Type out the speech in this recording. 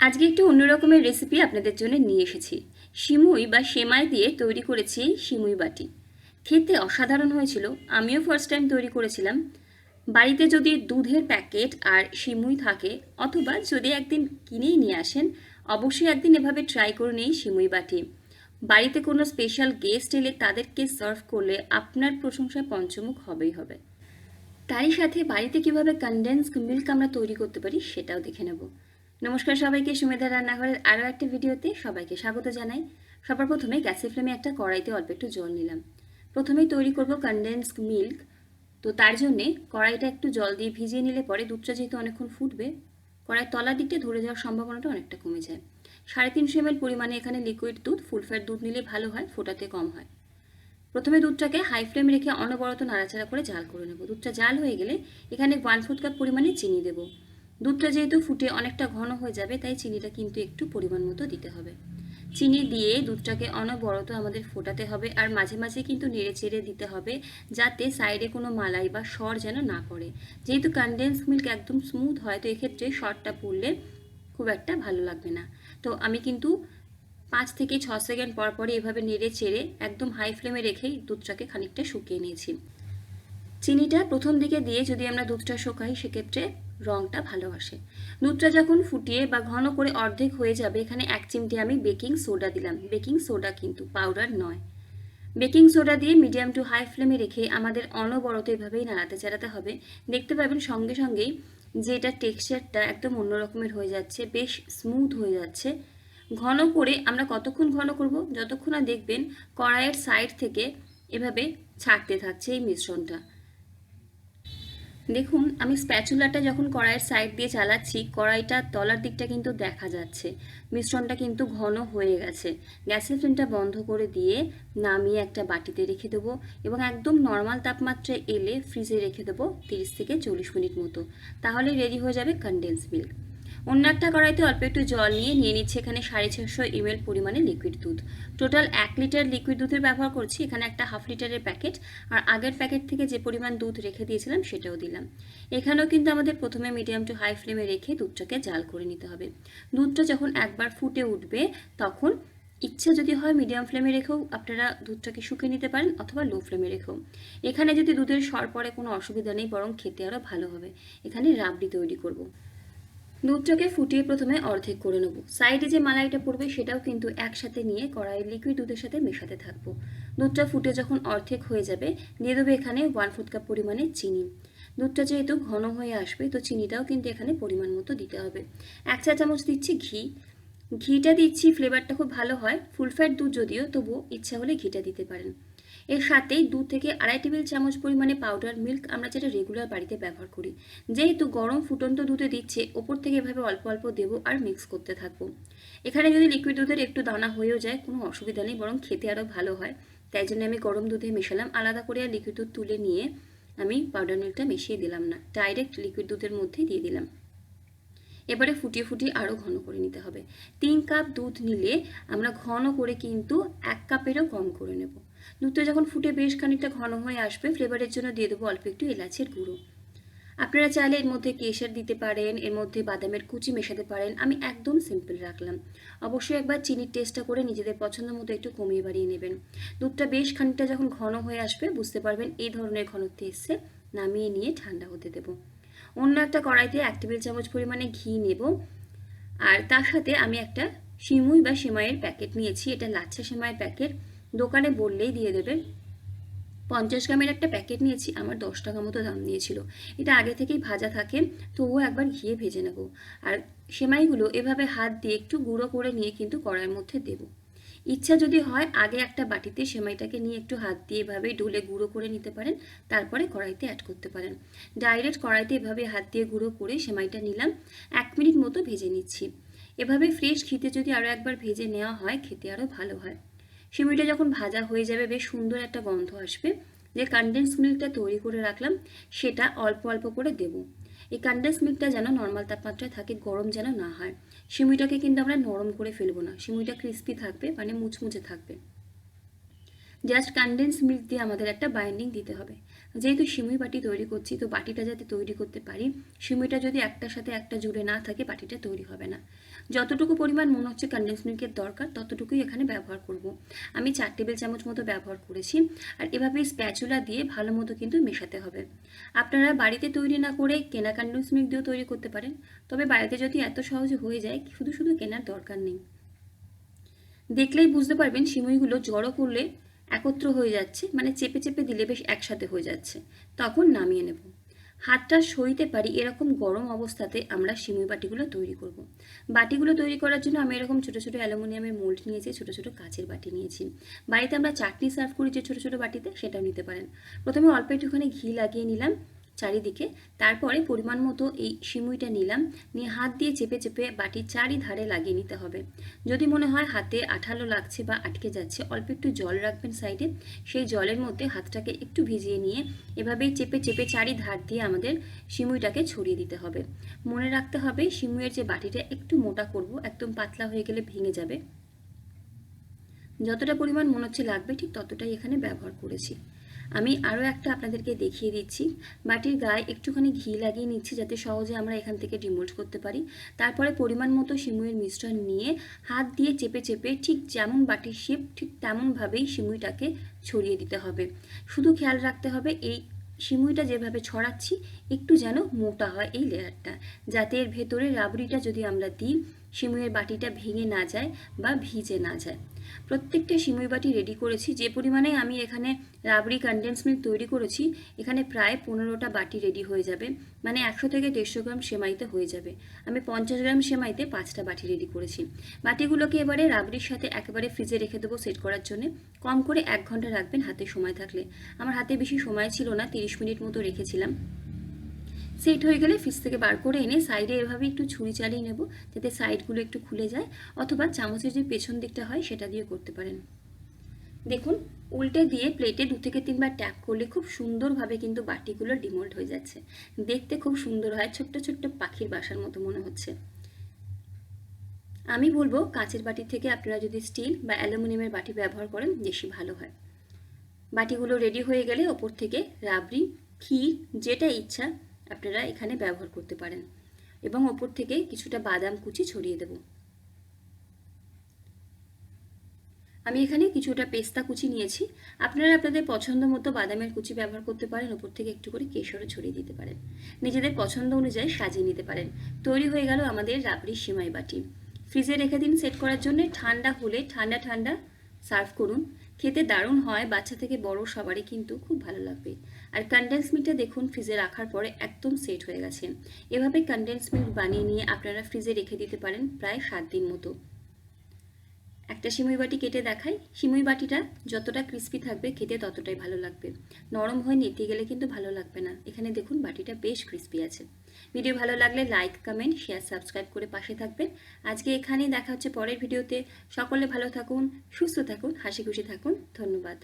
আজকে একটু অন্য রকমের রেসিপি আপনাদের জন্য নিয়ে এসেছি। সিমুই বা সেমাই দিয়ে তৈরি করেছি এই সিমুই বাটি। খেতে অসাধারণ হয়েছিল। আমিও ফার্স্ট টাইম তৈরি করেছিলাম। বাড়িতে যদি দুধের প্যাকেট আর সিমুই থাকে, অথবা যদি একদিন কিনেই নিয়ে আসেন, অবশ্যই একদিন এভাবে ট্রাই করুন এই সিমুই বাটি। বাড়িতে কোনো স্পেশাল গেস্ট এলে তাদেরকে সার্ভ করলে আপনার প্রশংসায় পঞ্চমুখ হবেই হবে। তারই সাথে বাড়িতে কিভাবে কনডেন্সড মিল্ক আমরা তৈরি করতে পারি সেটাও দেখে নেব। নমস্কার সবাইকে, সুমেধা রান্নাঘরের আরও একটা ভিডিওতে সবাইকে স্বাগত জানাই। সবার প্রথমে গ্যাসের ফ্লেমে একটা কড়াইতে অল্প একটু জল নিলাম। প্রথমেই তৈরি করব কনডেন্সড মিল্ক। তো তার জন্যে কড়াইটা একটু জল দিয়ে ভিজিয়ে নিলে পরে দুধটা যেহেতু অনেকক্ষণ ফুটবে, কড়াইয়ের তলার দিকটা ধরে যাওয়ার সম্ভাবনাটা অনেকটা কমে যায়। 350 ml পরিমাণে এখানে লিকুইড দুধ, ফুল ফ্যাট দুধ নিলে ভালো হয়, ফোটাতে কম হয়। প্রথমে দুধটাকে হাই ফ্লেমে রেখে অনবরত নাড়াচাড়া করে জাল করে নেব। দুধটা জাল হয়ে গেলে এখানে 1/4 কাপ পরিমাণে চিনি দেব। দুধটা যেহেতু ফুটে অনেকটা ঘন হয়ে যাবে, তাই চিনিটা কিন্তু একটু পরিমাণ মতো দিতে হবে। চিনি দিয়ে দুধটাকে অনবরত আমাদের ফোটাতে হবে, আর মাঝে মাঝে কিন্তু নেড়ে চেড়ে দিতে হবে, যাতে সাইডে কোনো মালাই বা সর যেন না পড়ে। যেহেতু কনডেন্স মিল্ক একদম স্মুথ হয়, তো এক্ষেত্রে সরটা পড়লে খুব একটা ভালো লাগবে না। তো আমি কিন্তু 5 থেকে 6 সেকেন্ড পর পরই এভাবে নেড়ে চেড়ে একদম হাই ফ্লেমে রেখেই দুধটাকে খানিকটা শুকিয়ে নিয়েছি। চিনিটা প্রথম দিকে দিয়ে যদি আমরা দুধটা শুকাই, সেক্ষেত্রে রঙটা ভালো আসে। দুধটা যখন ফুটিয়ে বা ঘন করে অর্ধেক হয়ে যাবে, এখানে 1 চিমটে আমি বেকিং সোডা দিলাম। বেকিং সোডা কিন্তু পাউডার নয়। বেকিং সোডা দিয়ে মিডিয়াম টু হাই ফ্লেমে রেখে আমাদের অনবরত এভাবেই নাড়াতে চাড়াতে হবে। দেখতে পাবেন সঙ্গে সঙ্গেই যে এটা টেক্সচারটা একদম অন্য রকমের হয়ে যাচ্ছে, বেশ স্মুথ হয়ে যাচ্ছে। ঘন করে আমরা কতক্ষণ ঘন করব? যতক্ষণ না দেখবেন কড়াইয়ের সাইড থেকে এভাবে ছাড়তে থাকছে এই মিশ্রণটা। দেখুন, আমি স্প্যাচুলাটা যখন কড়াইয়ের সাইড দিয়ে চালাচ্ছি, কড়াইটার তলার দিকটা কিন্তু দেখা যাচ্ছে। মিশ্রণটা কিন্তু ঘন হয়ে গেছে। গ্যাসের ফ্লেমটা বন্ধ করে দিয়ে নামিয়ে একটা বাটিতে রেখে দেবো, এবং একদম নর্মাল তাপমাত্রায় এলে ফ্রিজে রেখে দেবো 30 থেকে 40 মিনিট মতো। তাহলে রেডি হয়ে যাবে কনডেন্স মিল্ক। অন্য একটা কড়াইতে অল্প একটু জল নিয়ে নিচ্ছে এখানে 650 ml পরিমাণে লিকুইড দুধ। টোটাল 1 লিটার লিকুইড দুধের ব্যবহার করছি। এখানে একটা হাফ লিটারের প্যাকেট, আর আগের প্যাকেট থেকে যে পরিমাণ দুধ রেখে দিয়েছিলাম সেটাও দিলাম। এখানেও কিন্তু আমাদের প্রথমে মিডিয়াম টু হাই ফ্লেমে রেখে দুধটাকে জাল করে নিতে হবে। দুধটা যখন একবার ফুটে উঠবে, তখন ইচ্ছা যদি হয় মিডিয়াম ফ্লেমে রেখেও আপনারা দুধটাকে শুকিয়ে নিতে পারেন, অথবা লো ফ্লেমে রেখেও। এখানে যদি দুধের সর পড়ে কোনো অসুবিধা নেই, বরং খেতে আরও ভালো হবে। এখানে রাবড়ি তৈরি করব। দুধটাকে ফুটিয়ে প্রথমে অর্ধেক করে নেব। সাইডে যে মালাইটা পড়বে সেটাও কিন্তু একসাথে নিয়ে কড়াইয়ের লিকুইড দুধের সাথে মেশাতে থাকবো। দুধটা ফুটে যখন অর্ধেক হয়ে যাবে, দিয়ে দেবো এখানে 1/4 কাপ পরিমাণে চিনি। দুধটা যেহেতু ঘন হয়ে আসবে, তো চিনিটাও কিন্তু এখানে পরিমাণ মতো দিতে হবে। 1 চা চামচ দিচ্ছি ঘি। ঘিটা দিচ্ছি, ফ্লেভারটা খুব ভালো হয়। ফুল ফ্যাট দুধ যদিও, তবুও ইচ্ছা হলে ঘিটা দিতে পারেন। এর সাথেই 2 থেকে 2.5 টেবিল চামচ পরিমাণে পাউডার মিল্ক, আমরা যেটা রেগুলার বাড়িতে ব্যবহার করি। যেহেতু গরম ফুটন্ত দুধে দিচ্ছে, ওপর থেকে এভাবে অল্প অল্প দেবো আর মিক্স করতে থাকবো। এখানে যদি লিকুইড দুধের একটু দানা হয়েও যায়, কোনো অসুবিধা নেই, বরং খেতে আরও ভালো হয়। তাই জন্য আমি গরম দুধে মেশালাম। আলাদা করে আর লিকুইড দুধ তুলে নিয়ে আমি পাউডার মিল্কটা মিশিয়ে দিলাম না, ডাইরেক্ট লিকুইড দুধের মধ্যেই দিয়ে দিলাম। এবারে ফুটিয়ে ফুটিয়ে আরও ঘন করে নিতে হবে। 3 কাপ দুধ নিলে আমরা ঘন করে কিন্তু 1 কাপেরও কম করে নেব। দুধটা যখন ফুটে বেশ খানিকটা ঘন হয়ে আসবে, ফ্লেভারের জন্য দিয়ে দেবো অল্প একটু এলাচের গুঁড়ো। আপনারা চাইলে এর মধ্যে কেশর দিতে পারেন, এর মধ্যে বাদামের কুচি মেশাতে পারেন। আমি একদম সিম্পল রাখলাম। অবশ্যই একবার চিনির টেস্টটা করে নিজেদের পছন্দ মতো একটু কমিয়ে বাড়িয়ে নেবেন। দুধটা বেশ খানিকটা যখন ঘন হয়ে আসবে, বুঝতে পারবেন এই ধরনের ঘনত্ব এসছে। নামিয়ে নিয়ে ঠান্ডা হতে দেবো। অন্য একটা কড়াইতে 1 টেবিল চামচ পরিমাণে ঘি নেব, আর তার সাথে আমি একটা সিমুই বা সেমাইয়ের প্যাকেট নিয়েছি। এটা লাচ্ছা সেমাইয়ের প্যাকেট, দোকানে বললেই দিয়ে দেবে। 50 গ্রামের একটা প্যাকেট নিয়েছি, আমার 10 টাকা মতো দাম নিয়েছিল। এটা আগে থেকেই ভাজা থাকে, তবুও একবার ঘিয়ে ভেজে নেব। আর সেমাইগুলো এভাবে হাত দিয়ে একটু গুঁড়ো করে নিয়ে কিন্তু কড়াইয়ের মধ্যে দেবো। ইচ্ছা যদি হয়, আগে একটা বাটিতে সেমাইটাকে নিয়ে একটু হাত দিয়ে এভাবে ডলে গুঁড়ো করে নিতে পারেন, তারপরে কড়াইতে অ্যাড করতে পারেন। ডাইরেক্ট কড়াইতে এভাবে হাত দিয়ে গুঁড়ো করে সেমাইটা নিলাম, 1 মিনিট মতো ভেজে নিচ্ছি। এভাবে ফ্রেশ ঘিতে যদি আরও একবার ভেজে নেওয়া হয়, খেতে আরও ভালো হয়। সেমাইটা যখন ভাজা হয়ে যাবে, বেশ সুন্দর একটা গন্ধ আসবে। যে কনডেন্স মিল্কটা তৈরি করে রাখলাম, সেটা অল্প অল্প করে দেবো। এই কনডেন্স মিল্কটা যেন নর্মাল তাপমাত্রায় থাকে, গরম যেন না হয়। সিমুইটাকে কিন্তু আমরা নরম করে ফেলবো না, সিমুইটা ক্রিস্পি থাকবে, মানে মুচমুচে থাকবে। জাস্ট কনডেন্স মিল্ক দিয়ে আমাদের একটা বাইন্ডিং দিতে হবে। যেহেতু সিমুই বাটি তৈরি করছি, তো বাটিটা যাতে তৈরি করতে পারি, সিমুইটা যদি একটার সাথে একটা জুড়ে না থাকে বাটিটা তৈরি হবে না। যতটুকু পরিমাণ মনে হচ্ছে কনডেন্স মিল্কের দরকার ততটুকুই এখানে ব্যবহার করব। আমি 4 টেবিল চামচ মতো ব্যবহার করেছি। আর এভাবে স্প্যাচুলা দিয়ে ভালো মতো কিন্তু মেশাতে হবে। আপনারা বাড়িতে তৈরি না করে কেনা কনডেন্স মিল্ক দিয়েও তৈরি করতে পারেন, তবে বাড়িতে যদি এত সহজে হয়ে যায় শুধু শুধু কেনার দরকার নেই। দেখলেই বুঝতে পারবেন সিমুইগুলো জড়ো করলে একত্র হয়ে যাচ্ছে, মানে চেপে চেপে দিলে বেশ একসাথে হয়ে যাচ্ছে, তখন নামিয়ে নেব। হাতটা সইতে পারি এরকম গরম অবস্থাতে আমরা সিমুই বাটিগুলো তৈরি করব। বাটিগুলো তৈরি করার জন্য আমি এরকম ছোটো ছোটো অ্যালুমিনিয়ামের মোল্ড নিয়েছি, ছোটো ছোটো কাচের বাটি নিয়েছি। বাড়িতে আমরা চাটনি সার্ভ করি যে ছোটো ছোটো বাটিতে, সেটাও নিতে পারেন। প্রথমে অল্প একটুখানি ঘি লাগিয়ে নিলাম চারিদিকে, তারপরে পরিমাণ মতো এই সিমুইটা নিলাম, নিয়ে হাত দিয়ে চেপে চেপে বাটির চারিধারে লাগিয়ে নিতে হবে। যদি মনে হয় হাতে আঠালো লাগছে বা আটকে যাচ্ছে, অল্প একটু জল রাখবেন সাইডে, সেই জলের মধ্যে হাতটাকে একটু ভিজিয়ে নিয়ে এভাবেই চেপে চেপে চারিধার দিয়ে আমাদের সিমুইটাকে ছড়িয়ে দিতে হবে। মনে রাখতে হবে সিমুইয়ের যে বাটিটা একটু মোটা করব, একদম পাতলা হয়ে গেলে ভেঙে যাবে। যতটা পরিমাণ মনে হচ্ছে লাগবে ঠিক ততটাই এখানে ব্যবহার করেছি। আমি আরও একটা আপনাদেরকে দেখিয়ে দিচ্ছি। বাটির গায়ে একটুখানি ঘি লাগিয়ে নিচ্ছি যাতে সহজে আমরা এখান থেকে ডিমোল্ড করতে পারি। তারপরে পরিমাণ মতো সিমুইয়ের মিশ্রণ নিয়ে হাত দিয়ে চেপে চেপে ঠিক যেমন বাটির শেপ ঠিক তেমনভাবেই সিমুইটাকে ছড়িয়ে দিতে হবে। শুধু খেয়াল রাখতে হবে এই সিমুইটা যেভাবে ছড়াচ্ছি একটু যেন মোটা হয় এই লেয়ারটা, যাতে এর ভেতরে রাবড়িটা যদি আমরা দিই সিমুইয়ের বাটিটা ভেঙে না যায় বা ভিজে না যায়। প্রত্যেকটা সিমুই বাটি রেডি করেছি। যে পরিমাণে আমি এখানে রাবড়ি কনডেন্স মিল্ক তৈরি করেছি, এখানে প্রায় 15টা বাটি রেডি হয়ে যাবে, মানে 100 থেকে 150 গ্রাম সেমাইতে হয়ে যাবে। আমি 50 গ্রাম সেমাইতে 5টা বাটি রেডি করেছি। বাটিগুলোকে এবারে রাবড়ির সাথে একেবারে ফ্রিজে রেখে দেবো সেট করার জন্য। কম করে 1 ঘন্টা রাখবেন হাতে সময় থাকলে। আমার হাতে বেশি সময় ছিল না, 30 মিনিট মতো রেখেছিলাম। সেট হয়ে গেলে ফ্রিজ থেকে বার করে এনে সাইডে এভাবে একটু ছুরি চালিয়ে নেব যাতে সাইডগুলো একটু খুলে যায়, অথবা চামচের যে পেছন দিকটা হয় সেটা দিয়ে করতে পারেন। দেখুন, উল্টে দিয়ে প্লেটে 2 থেকে 3 বার ট্যাপ করলে খুব সুন্দরভাবে কিন্তু বাটিগুলো ডিমোল্ড হয়ে যাচ্ছে। দেখতে খুব সুন্দর হয়, ছোট্ট ছোট্ট পাখির বাসার মতো মনে হচ্ছে। আমি বলবো কাঁচের বাটির থেকে আপনারা যদি স্টিল বা অ্যালুমিনিয়ামের বাটি ব্যবহার করেন বেশি ভালো হয়। বাটিগুলো রেডি হয়ে গেলে ওপর থেকে রাবড়ি, ক্ষীর যেটা ইচ্ছা আপনারা এখানে ব্যবহার করতে পারেন, এবং ওপর থেকে কিছুটা বাদাম কুচি ছড়িয়ে দেব। আমি এখানে কিছুটা পেস্তা কুচি নিয়েছি। আপনারা আপনাদের পছন্দ মতো বাদামের কুচি ব্যবহার করতে পারেন, ওপর থেকে একটু করে কেশরও ছড়িয়ে দিতে পারেন। নিজেদের পছন্দ অনুযায়ী সাজিয়ে নিতে পারেন। তৈরি হয়ে গেল আমাদের রাবড়ি সেমাই বাটি। ফ্রিজে রেখে দিন সেট করার জন্য। ঠান্ডা হলে ঠান্ডা ঠান্ডা সার্ভ করুন। খেতে দারুণ হয়, বাচ্চা থেকে বড় সবারই কিন্তু খুব ভালো লাগবে। আর কনডেন্স মিল্কটা দেখুন ফ্রিজে রাখার পরে একদম সেট হয়ে গেছে। এভাবে কনডেন্স মিল্ক বানিয়ে নিয়ে আপনারা ফ্রিজে রেখে দিতে পারেন প্রায় 7 দিন মতো। একটা সিমুই বাটি কেটে দেখাই। সিমুই বাটিটা যতটা ক্রিস্পি থাকবে খেতে ততটাই ভালো লাগবে। নরম হয়ে নিতে গেলে কিন্তু ভালো লাগবে না। এখানে দেখুন বাটিটা বেশ ক্রিস্পি আছে। ভিডিও ভালো লাগলে লাইক, কমেন্ট, শেয়ার, সাবস্ক্রাইব করে পাশে থাকবেন। আজকে এখানেই দেখা হচ্ছে পরের ভিডিওতে। সকলে ভালো থাকুন, সুস্থ থাকুন, হাসি খুশি থাকুন। ধন্যবাদ।